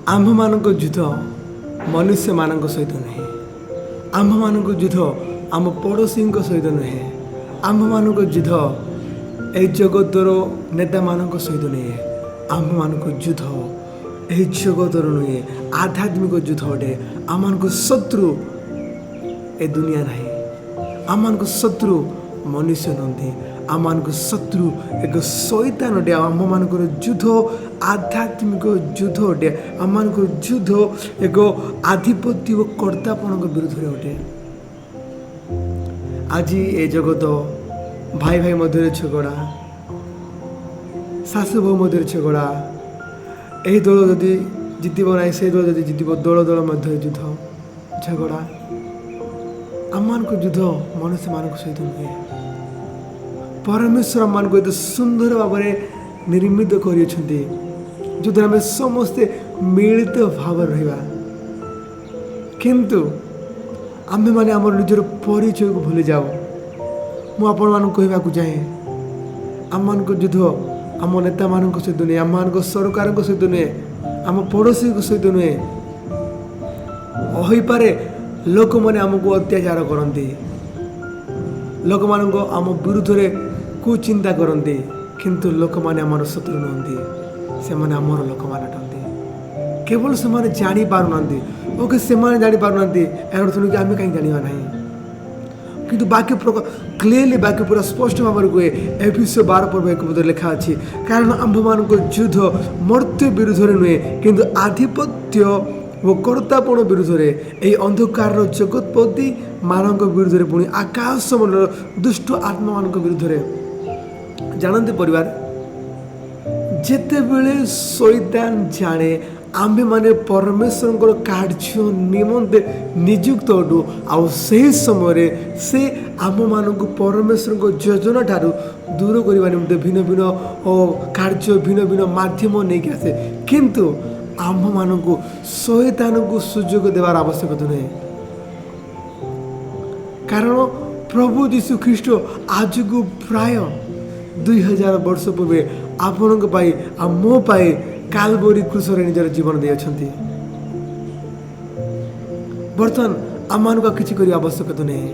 आम्भमानक युद्ध मनुष्य मानक सहित नुहे। आम्भमानक युद्ध आम पड़ोशी सहित नुहे। आम्भमानक युद्ध ए जगतर नेता मानक सहित नुहे। आम्भमानक युद्ध ए जगतर नुहे। आध्यात्मिक युद्ध अटे। आममानक शत्रु ए दुनिया नहीं। आममानक शत्रु मनुष्य नंदी। आममानक शत्रु एक शैतान अटे। आममानक युद्ध आध्यात्मिक युद्ध अटे। आममानक युद्ध एक आधिपत्य व कर्तापन विरुद्ध अटे। आज ए जगत भाई भाई मध्य झगड़ा, शाशु बहु मध्य झगड़ा, यही दल जदि जितब ना से दल जदि जितब दल दल मध्य युद्ध झगड़ा। आममानक युद्ध मनुष्य मानक सहित नुहे। परमेश्वर आममानक एत सुंदर भाव निर्मित कर जो आम समस्ते मिलित भाव रहा, किंतु आमे माने आम निजर परिचय को भूली जाओ। मुझे कहवाक चाहे आममानक युद्ध आम नेता मान सहित नुहे। आममानक सरकार सहित नुहे। आम पड़ोशी सहित नुहे। होईपारे लोक मैंने आमको अत्याचार करती, लोक मान आम विरुद्ध में कुचिंता करती, किंतु लोक मैंने आमर शत्रु नुहति। से माने आमर लोक मान अटंती। केवल से माने जानी पारुना ओके से माने जानी पारुना यार शुणिक आम कहीं जाना ना, किंतु बाकी क्लीयरली बाकी पूरा स्पष्ट भाव में कहे एफिसियो 12:1 लिखा अच्छी, कारण आम्भमानक युद्ध मर्त्य विरुद्ध नुहे किंतु आधिपत्य वो कर्तापण विरुद्ध रे, यही अंधकार जगतपति मानक विरुद्ध रे, पुणी आकाश मंडल दुष्ट आत्मा मानक विरुद्ध रे। जानते परिवार जेते बेले शैतान जाने आम्भे माने परमेश्वर कार्य निमंते नियुक्त अटू आ सही समय से आम मानक परमेश्वर योजना ठारू दूर करने निमंते भिन्न भिन्न कार्य भिन्न भिन्न माध्यम नहीं आसे, किंतु आम मानक शैतान को सुजोग देवार आवश्यकता नहीं। कारण प्रभु यीशु ख्रीष्ट आज को प्राय 2000 वर्ष पूर्वे आपण मो पाई कालबरी क्रूसरे निजर जीवन दे अछंती। बर्तमान आम मान किसी कर आवश्यकता नहीं,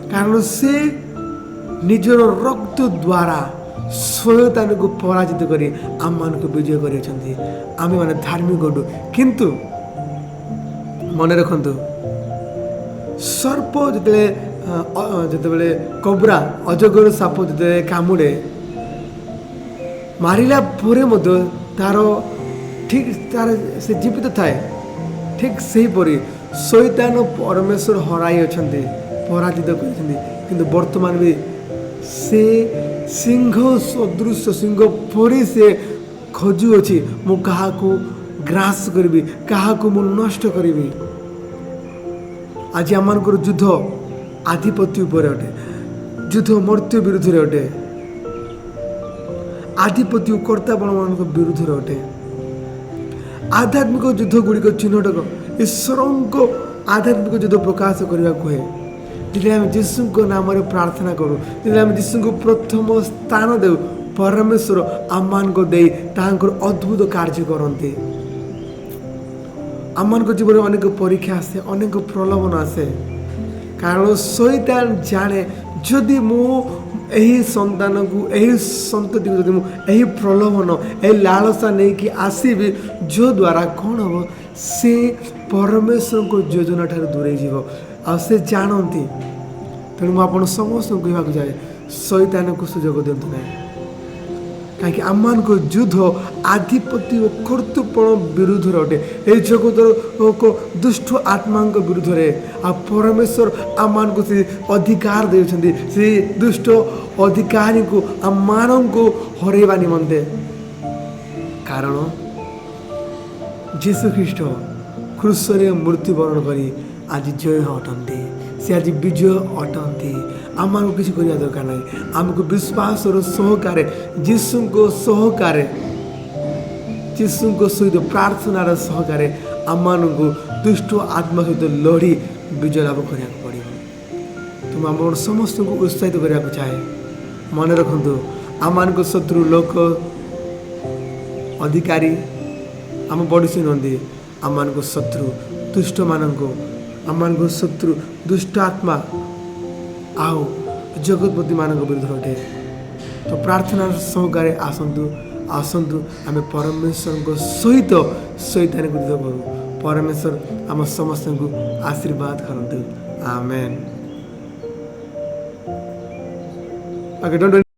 कारण से निजर रक्त द्वारा शैतान को पराजित करी आम मान को विजय कर आम माने धार्मिक अटू। किंतु मन रखु सर्प जिते कबरा अजगर साप जिते कामुड़े मारिला परे मध्य तार ठीक तार से जीवित थाए, ठीक से परी शैतान परमेश्वर हराई अछंती, पराजित करछंती, किंतु वर्तमान भी से सिंह सदृश सिंह परी से खोजु अछि मु काहाकू ग्रास करबी, काहाकू मु नष्ट करबी। आज आमनकर युद्ध आधिपत्य उपर अटे, युद्ध मर्त्य विरुद्ध रे अटे, आधिपत्य कर्तापण मान विरुद्ध अटे। आध्यात्मिक युद्ध गुड़िक चिन्हट ईश्वर को आध्यात्मिक युद्ध प्रकाश करने कहे। जिते आम जीशु नाम प्रार्थना करूँ, जिते आम जीशु को प्रथम स्थान देव, परमेश्वर आम मान को दे अद्भुत कार्य करते। आम मान जीवन में अनेक परीक्षा आसे, अनेक प्रलोभन आसे, कारण शैतान जाने जदि मु यही संतान को यही संतति को यही प्रलोभन यही लालसा नहीं कि आसबि जो द्वारा कौन हम से परमेश्वर को योजना ठार दूरे जीव आ से जानती। तेणु मुझे समस्त कहवाक चाहे शैतान को सुजोग दिंतु ना, कहीं आम मान को युद्ध आधिपत्य और कर्तृपण विरुद्ध अटे। ये जगतर को दुष्ट आत्मा विरुद्ध रे आ परमेश्वर आम मान को से अधिकार देउछंती, से दुष्ट अधिकारी को आम मान को हरैबा निमंते। कारण जीशु ख्रीष्ट क्रूसरे मृत्युवरण करी आज जय अटंती, से आज विजय अटंती। आम को किसी करने दरकार नहीं, आमको विश्वास और सहकार जीशु को सहकार जीशु को सहित प्रार्थनार सहकार आम को दुष्ट आत्मा सहित लड़ी विजय लाभ करने पड़ो। तुम आम समस्त को उत्साहित करने को चाहे। मन रखु आम को शत्रु लोक अधिकारी ଆମ ପଡ଼ୋଶୀ ନୁହନ୍ତି, ଆମମାନଙ୍କ ଶତ୍ରୁ ଦୁଷ୍ଟମାନଙ୍କୁ, ଆମମାନଙ୍କ ଶତ୍ରୁ ଦୁଷ୍ଟ ଆତ୍ମା ଆଉ ଜଗତପତିମାନଙ୍କ ବିରୁଦ୍ଧରେ ଅଟେ। ତ ପ୍ରାର୍ଥନା ସହକାରେ ଆସନ୍ତୁ ଆମେ ପରମେଶ୍ୱରଙ୍କ ସହିତ ସୈତାନକୁ ଯୁଦ୍ଧ କରୁ। ପରମେଶ୍ୱର ଆମ ସମସ୍ତଙ୍କୁ ଆଶୀର୍ବାଦ କରନ୍ତୁ। ଆମେନ୍। Okay, don't